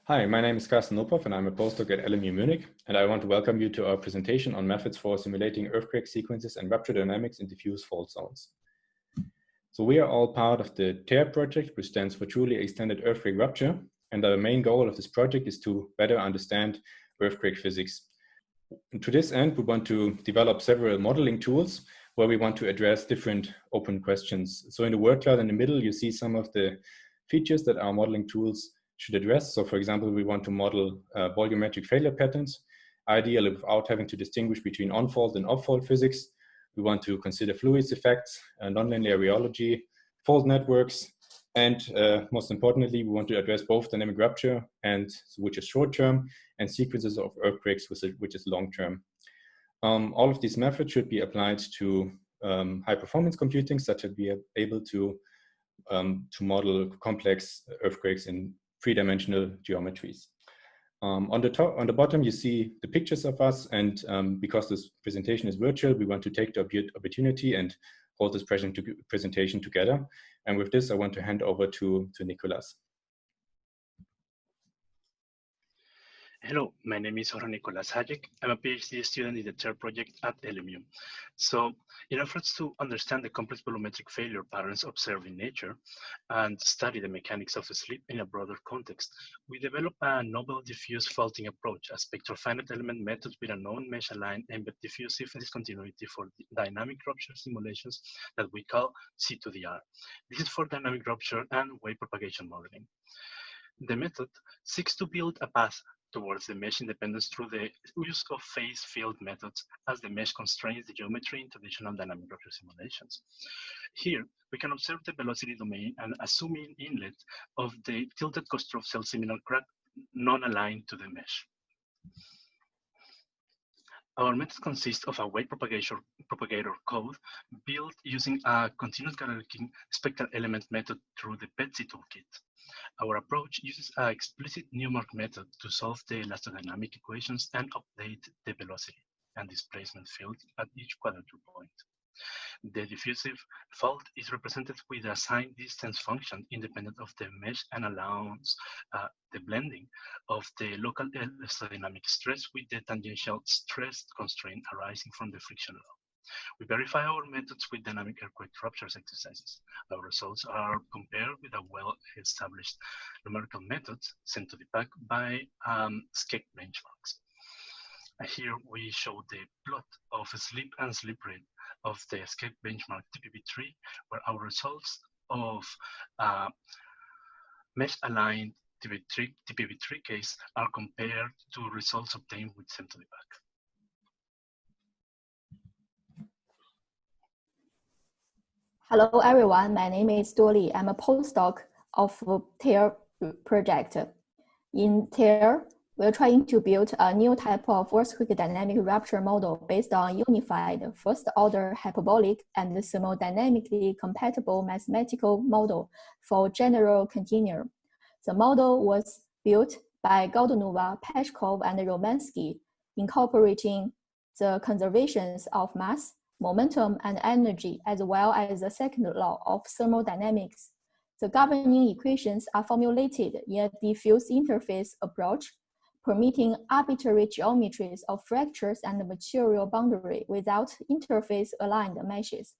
Hi, my name is Carsten Uphoff and I'm a postdoc at LMU Munich, and I want to welcome you to our presentation on methods for simulating earthquake sequences and rupture dynamics in diffuse fault zones. So we are all part of the TEAR project, which stands for Truly Extended Earthquake Rupture, and our main goal of this project is to better understand earthquake physics. And to this end, we want to develop several modeling tools where we want to address different open questions. So in the word cloud in the middle, you see some of the features that our modeling tools should address. So for example, we want to model volumetric failure patterns, ideally without having to distinguish between on-fault and off-fault physics. We want to consider fluids effects, nonlinear rheology, fault networks, and most importantly, we want to address both dynamic rupture, which is short-term, and sequences of earthquakes, which is long-term. All of these methods should be applied to high-performance computing, such that we are able to model complex earthquakes in three-dimensional geometries. On the bottom, you see the pictures of us, and because this presentation is virtual, we want to take the opportunity and hold this presentation together. And with this, I want to hand over to Nicolas. Hello, my name is Nicolas Hayek. I'm a PhD student in the TEAR project at LMU. So in efforts to understand the complex volumetric failure patterns observed in nature and study the mechanics of sleep in a broader context, we developed a novel diffuse faulting approach, a spectral finite element method with a known mesh-aligned embedded diffusive discontinuity for dynamic rupture simulations that we call C2DR. This is for dynamic rupture and wave propagation modeling. The method seeks to build a path towards the mesh independence through the use of phase field methods as the mesh constrains the geometry in traditional dynamic rupture simulations. Here, we can observe the velocity domain and assuming inlet of the tilted Kostrov cell seminal crack non-aligned to the mesh. Our method consists of a wave propagator code built using a continuous Galerkin spectral element method through the PETSI toolkit. Our approach uses an explicit Newmark method to solve the elastodynamic equations and update the velocity and displacement field at each quadrature point. The diffusive fault is represented with a sign distance function independent of the mesh and allows the blending of the local elastodynamic stress with the tangential stress constraint arising from the frictional law. We verify our methods with dynamic earthquake ruptures exercises. Our results are compared with a well-established numerical methods sent to the back by SCEC benchmarks. Here we show the plot of sleep and sleep rate of the SCEC benchmark TPV3, where our results of mesh-aligned TPV3 case are compared to results obtained with sent to the back. Hello, everyone. My name is Dolly. I'm a postdoc of TEAR project. In TEAR, we're trying to build a new type of earthquake dynamic rupture model based on unified first-order hyperbolic and thermodynamically compatible mathematical model for general continuum. The model was built by Goldunova, Peshkov, and Romansky, incorporating the conservations of mass, momentum, and energy, as well as the second law of thermodynamics. The governing equations are formulated in a diffuse interface approach, permitting arbitrary geometries of fractures and material boundary without interface-aligned meshes.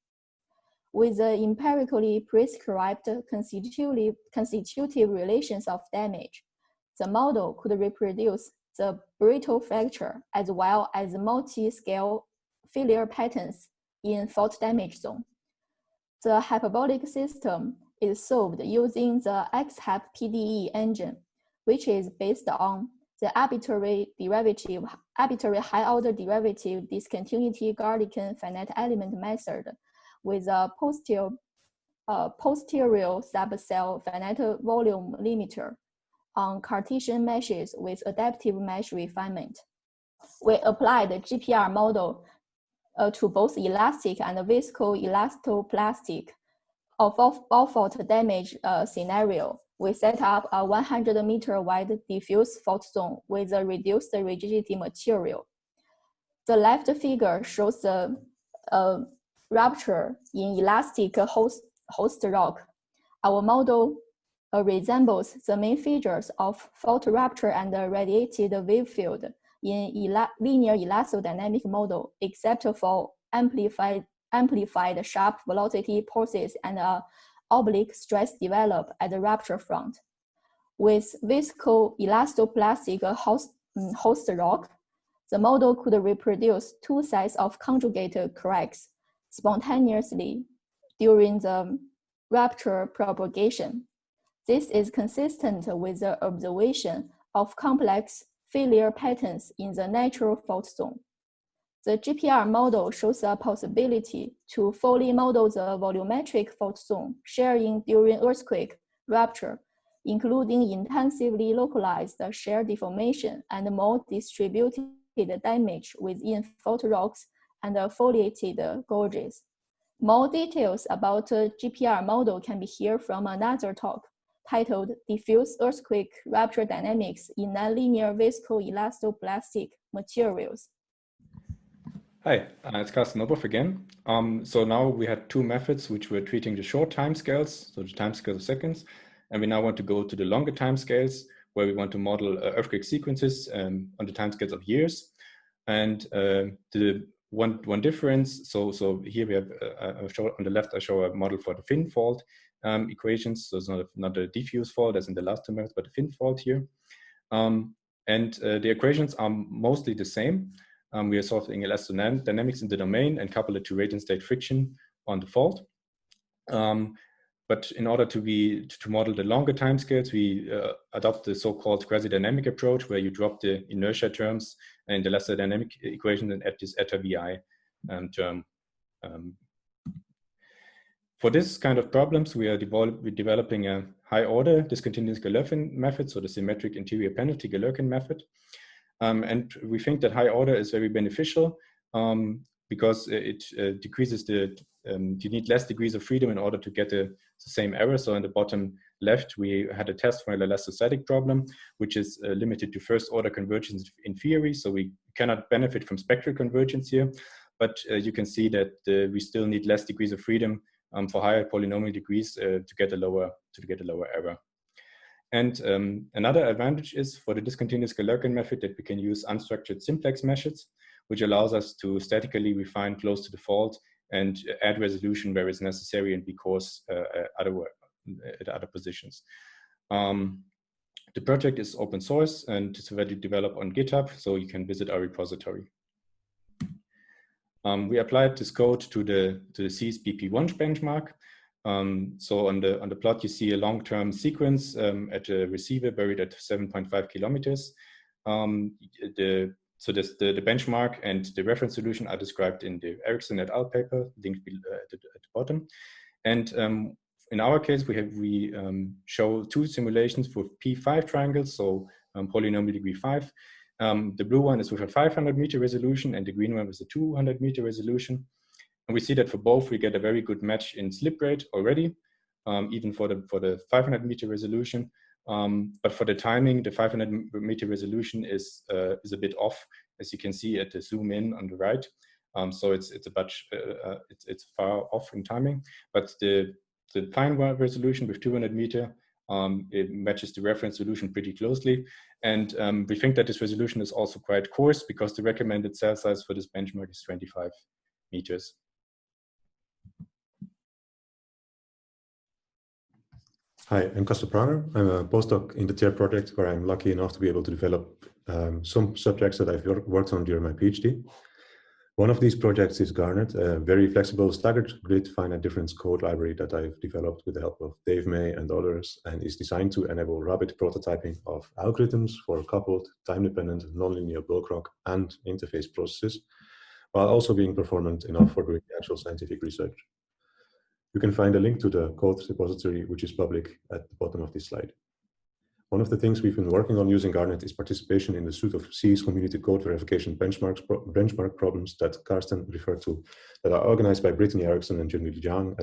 With the empirically prescribed constitutive relations of damage, the model could reproduce the brittle fracture as well as multi-scale failure patterns in fault damage zone. The hyperbolic system is solved using the XHAP PDE engine, which is based on the arbitrary high-order derivative discontinuity Galerkin finite element method with a posterior subcell finite volume limiter on Cartesian meshes with adaptive mesh refinement. We applied the GPR model to both elastic and viscoelastoplastic of all-fault damage scenario. We set up a 100-meter wide diffuse fault zone with a reduced rigidity material. The left figure shows the rupture in elastic host rock. Our model resembles the main features of fault rupture and radiated wave field in linear elastodynamic model, except for amplified sharp velocity pulses and oblique stress develop at the rupture front. With viscoelastoplastic host rock, the model could reproduce two sets of conjugated cracks spontaneously during the rupture propagation. This is consistent with the observation of complex failure patterns in the natural fault zone. The GPR model shows a possibility to fully model the volumetric fault zone sharing during earthquake rupture, including intensively localized shear deformation and more distributed damage within fault rocks and foliated gorges. More details about the GPR model can be heard from another talk titled Diffuse Earthquake Rupture Dynamics in Nonlinear Viscoelastoplastic Materials. Hi, it's Carsten again. So now we had two methods which were treating the short timescales, so the timescale of seconds, and we now want to go to the longer timescales where we want to model earthquake sequences on the timescales of years. And the one difference, so here we have on the left I show a model for the fin fault equations. So it's not a diffuse fault as in the last two methods, but a fin fault here. And the equations are mostly the same. We are solving elastodynamics in the domain and couple it to radiant state friction on the fault. But in order to model the longer timescales, we adopt the so-called quasi-dynamic approach, where you drop the inertia terms and the elastodynamic equation and add this eta vi term. For this kind of problems, we're developing a high-order discontinuous Galerkin method, so the symmetric interior penalty Galerkin method. And we think that high order is very beneficial because it decreases you need less degrees of freedom in order to get the same error. So in the bottom left, we had a test for an elastostatic problem, which is limited to first order convergence in theory. So we cannot benefit from spectral convergence here, but you can see that we still need less degrees of freedom for higher polynomial degrees to get a lower error. And another advantage is for the discontinuous Galerkin method that we can use unstructured simplex meshes, which allows us to statically refine close to the fault and add resolution where it's necessary and be coarse at other positions. The project is open source and it's already developed on GitHub, so you can visit our repository. We applied this code to the CSBP1 benchmark. So on the plot, you see a long-term sequence at a receiver buried at 7.5 kilometers. So the benchmark and the reference solution are described in the Ericsson et al. Paper, linked at the bottom. And in our case, we show two simulations with P5 triangles, so polynomial degree 5. The blue one is with a 500-meter resolution, and the green one with a 200-meter resolution. And we see that for both, we get a very good match in slip rate already, even for the 500-meter resolution. But for the timing, the 500-meter resolution is a bit off, as you can see at the zoom in on the right. So it's far off in timing. But the fine resolution with 200 meter, it matches the reference solution pretty closely. And we think that this resolution is also quite coarse because the recommended cell size for this benchmark is 25 meters. Hi, I'm Carsten Pranger. I'm a postdoc in the TARE project where I'm lucky enough to be able to develop some subjects that I've worked on during my PhD. One of these projects is GARNET, a very flexible staggered grid finite difference code library that I've developed with the help of Dave May and others, and is designed to enable rapid prototyping of algorithms for coupled, time-dependent, nonlinear bulk and interface processes, while also being performant enough for doing actual scientific research. You can find a link to the code repository, which is public, at the bottom of this slide. One of the things we've been working on using GARNET is participation in the suite of C's community code verification benchmark problems that Carsten referred to, that are organized by Brittany Erickson and Junli Jiang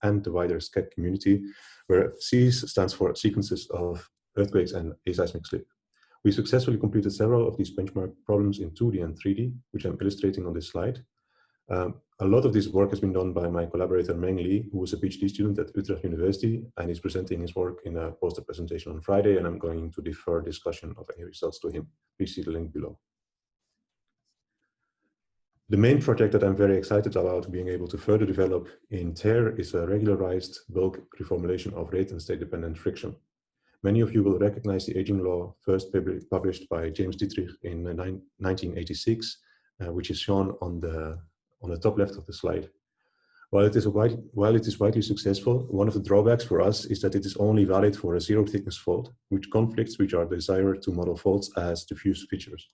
and the wider SCED community, where C's stands for sequences of earthquakes and aseismic slip. We successfully completed several of these benchmark problems in 2D and 3D, which I'm illustrating on this slide. A lot of this work has been done by my collaborator Meng Li, who is a PhD student at Utrecht University and is presenting his work in a poster presentation on Friday, and I'm going to defer discussion of any results to him. Please see the link below. The main project that I'm very excited about being able to further develop in TARE is a regularized bulk reformulation of rate and state-dependent friction. Many of you will recognize the aging law first published by James Dietrich in 1986, which is shown on the top left of the slide. While it is widely successful, one of the drawbacks for us is that it is only valid for a zero thickness fault, which conflicts with our desire to model faults as diffuse features.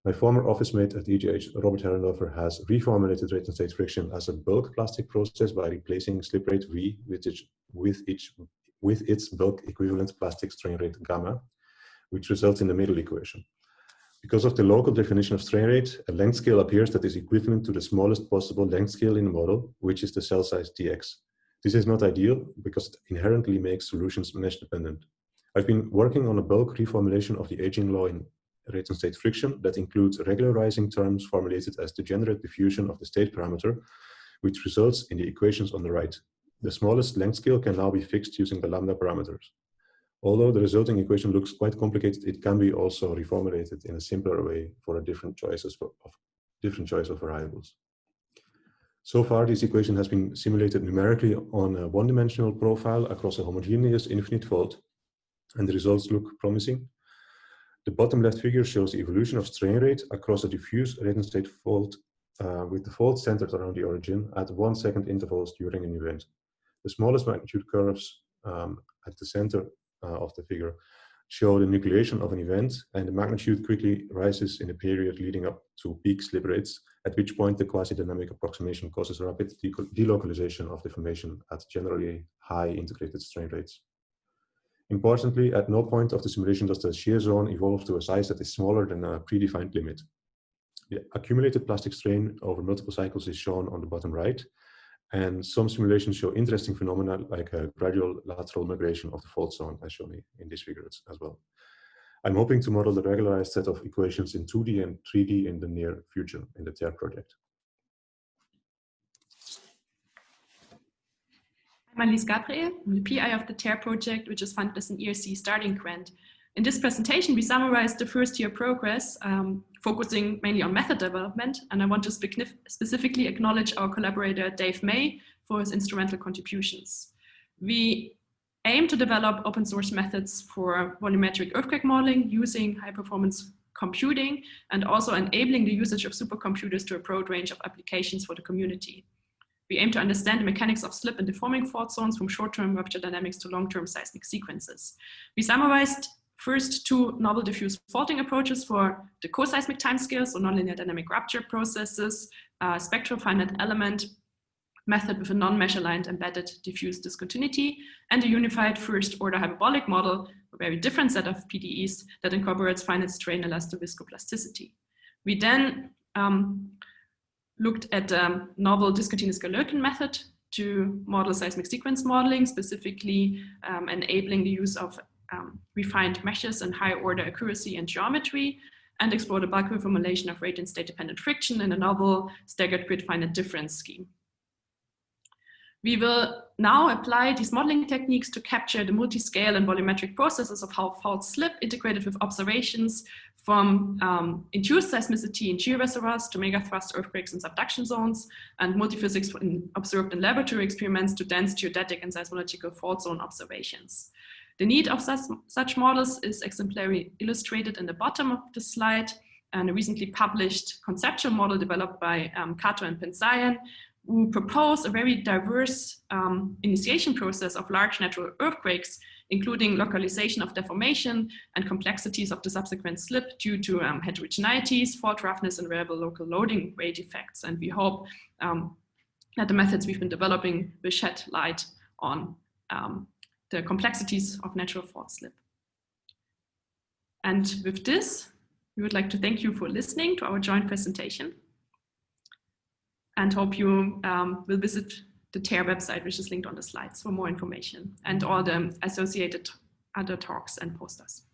My former office mate at EGH, Robert Herrenhofer, has reformulated rate and state friction as a bulk plastic process by replacing slip rate V with its bulk equivalent plastic strain rate gamma, which results in the middle equation. Because of the local definition of strain rate, a length scale appears that is equivalent to the smallest possible length scale in the model, which is the cell size dx. This is not ideal because it inherently makes solutions mesh dependent. I've been working on a bulk reformulation of the aging law in rate and state friction that includes regularizing terms formulated as degenerate diffusion of the state parameter, which results in the equations on the right. The smallest length scale can now be fixed using the lambda parameters. Although the resulting equation looks quite complicated, it can be also reformulated in a simpler way for a different choice of variables. So far, this equation has been simulated numerically on a one-dimensional profile across a homogeneous infinite fault, and the results look promising. The bottom left figure shows the evolution of strain rate across a diffuse rate and state fault with the fault centered around the origin at 1 second intervals during an event. The smallest magnitude curves at the center of the figure show the nucleation of an event, and the magnitude quickly rises in the period leading up to peak slip rates, at which point the quasi-dynamic approximation causes rapid delocalization of deformation at generally high integrated strain rates. Importantly, at no point of the simulation does the shear zone evolve to a size that is smaller than a predefined limit. The accumulated plastic strain over multiple cycles is shown on the bottom right, and some simulations show interesting phenomena like a gradual lateral migration of the fault zone, as shown in this figure as well. I'm hoping to model the regularized set of equations in 2D and 3D in the near future in the TARE project. My name is Gabriel. I'm the PI of the TARE project, which is funded as an ERC starting grant. In this presentation, we summarized the first year progress, focusing mainly on method development, and I want to specifically acknowledge our collaborator Dave May for his instrumental contributions. We aim to develop open source methods for volumetric earthquake modeling using high performance computing and also enabling the usage of supercomputers to a broad range of applications for the community. We aim to understand the mechanics of slip and deforming fault zones from short-term rupture dynamics to long-term seismic sequences. We summarized first two novel diffuse faulting approaches for the co-seismic timescales, so nonlinear dynamic rupture processes, spectral finite element method with a non-mesh-aligned embedded diffuse discontinuity, and a unified first-order hyperbolic model, a very different set of PDEs that incorporates finite strain elastoviscoplasticity. We then looked at the novel discontinuous Galerkin method to model seismic sequence modeling, specifically enabling the use of refined meshes and high order accuracy and geometry, and explore the bulk reformulation of rate and state dependent friction in a novel staggered grid finite difference scheme. We will now apply these modeling techniques to capture the multi-scale and volumetric processes of how faults slip, integrated with observations from induced seismicity in shear reservoirs to megathrust earthquakes and subduction zones, and multiphysics observed in laboratory experiments to dense geodetic and seismological fault zone observations. The need of such models is exemplarily illustrated in the bottom of the slide, and a recently published conceptual model developed by Kato and Pensayan, who propose a very diverse initiation process of large natural earthquakes, including localization of deformation and complexities of the subsequent slip due to heterogeneities, fault roughness, and variable local loading rate effects. And we hope that the methods we've been developing will shed light on the complexities of natural fault slip. And with this, we would like to thank you for listening to our joint presentation, and hope you will visit the TARE website, which is linked on the slides, for more information and all the associated other talks and posters.